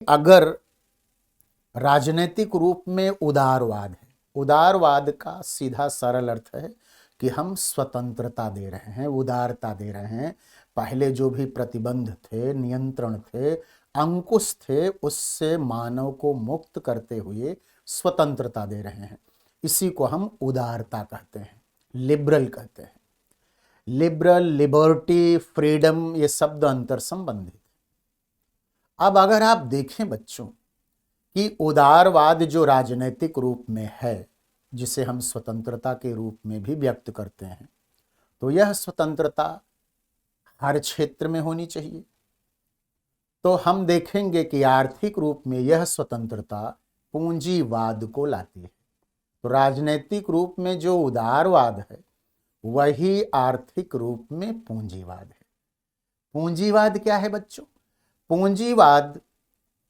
अगर राजनीतिक रूप में उदारवाद है, उदारवाद का सीधा सरल अर्थ है कि हम स्वतंत्रता दे रहे हैं, उदारता दे रहे हैं। पहले जो भी प्रतिबंध थे, नियंत्रण थे, अंकुश थे, उससे मानव को मुक्त करते हुए स्वतंत्रता दे रहे हैं। इसी को हम उदारता कहते हैं, लिबरल कहते हैं। लिबरल, लिबर्टी, फ्रीडम, ये शब्द अंतर संबंधित। अब अगर आप देखें बच्चों कि उदारवाद जो राजनीतिक रूप में है, जिसे हम स्वतंत्रता के रूप में भी व्यक्त करते हैं, तो यह स्वतंत्रता हर क्षेत्र में होनी चाहिए। तो हम देखेंगे कि आर्थिक रूप में यह स्वतंत्रता पूंजीवाद को लाती है। तो राजनीतिक रूप में जो उदारवाद है वही आर्थिक रूप में पूंजीवाद है। पूंजीवाद क्या है बच्चों? पूंजीवाद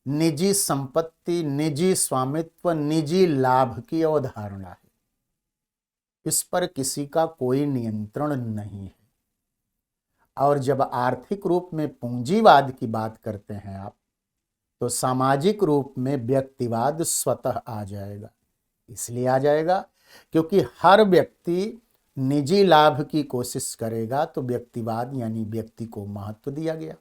निजी संपत्ति, निजी स्वामित्व, निजी लाभ की अवधारणा है। इस पर किसी का कोई नियंत्रण नहीं है। और जब आर्थिक रूप में पूंजीवाद की बात करते हैं आप, तो सामाजिक रूप में व्यक्तिवाद स्वतः आ जाएगा। इसलिए आ जाएगा क्योंकि हर व्यक्ति निजी लाभ की कोशिश करेगा, तो व्यक्तिवाद यानी व्यक्ति को महत्व दिया गया।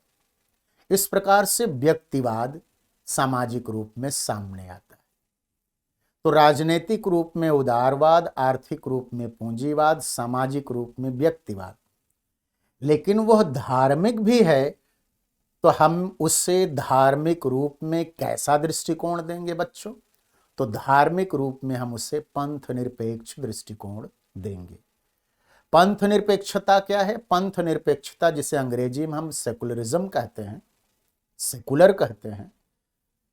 इस प्रकार से व्यक्तिवाद सामाजिक रूप में सामने आता है। तो राजनीतिक रूप में उदारवाद, आर्थिक रूप में पूंजीवाद, सामाजिक रूप में व्यक्तिवाद। लेकिन वह धार्मिक भी है, तो हम उससे धार्मिक रूप में कैसा दृष्टिकोण देंगे बच्चों? तो धार्मिक रूप में हम उसे पंथ निरपेक्ष दृष्टिकोण देंगे। पंथ निरपेक्षता क्या है? पंथ निरपेक्षता, जिसे अंग्रेजी में हम सेकुलरिज्म कहते हैं, सेकुलर कहते हैं।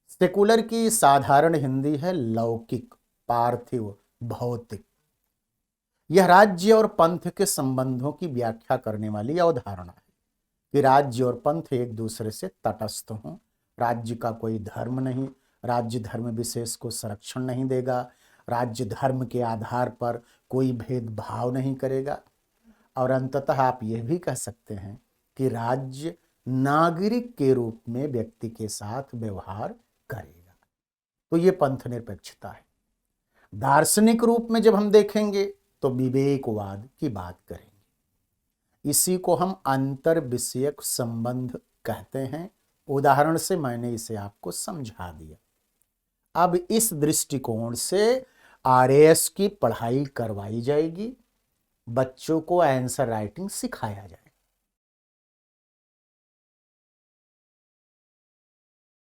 सेकुलर की साधारण हिंदी है लौकिक, पार्थिव, भौतिक। यह राज्य और पंथ के संबंधों की व्याख्या करने वाली अवधारणा है कि राज्य और पंथ एक दूसरे से तटस्थ हों। राज्य का कोई धर्म नहीं, राज्य धर्म विशेष को संरक्षण नहीं देगा, राज्य धर्म के आधार पर कोई भेदभाव नहीं करेगा। और अंततः आप यह भी कह सकते हैं कि राज्य नागरिक के रूप में व्यक्ति के साथ व्यवहार करेगा। तो ये पंथ निरपेक्षता है। दार्शनिक रूप में जब हम देखेंगे तो विवेकवाद की बात करेंगे। इसी को हम अंतर विषयक संबंध कहते हैं। उदाहरण से मैंने इसे आपको समझा दिया। अब इस दृष्टिकोण से आरएएस की पढ़ाई करवाई जाएगी, बच्चों को आंसर राइटिंग सिखाया जाएगा।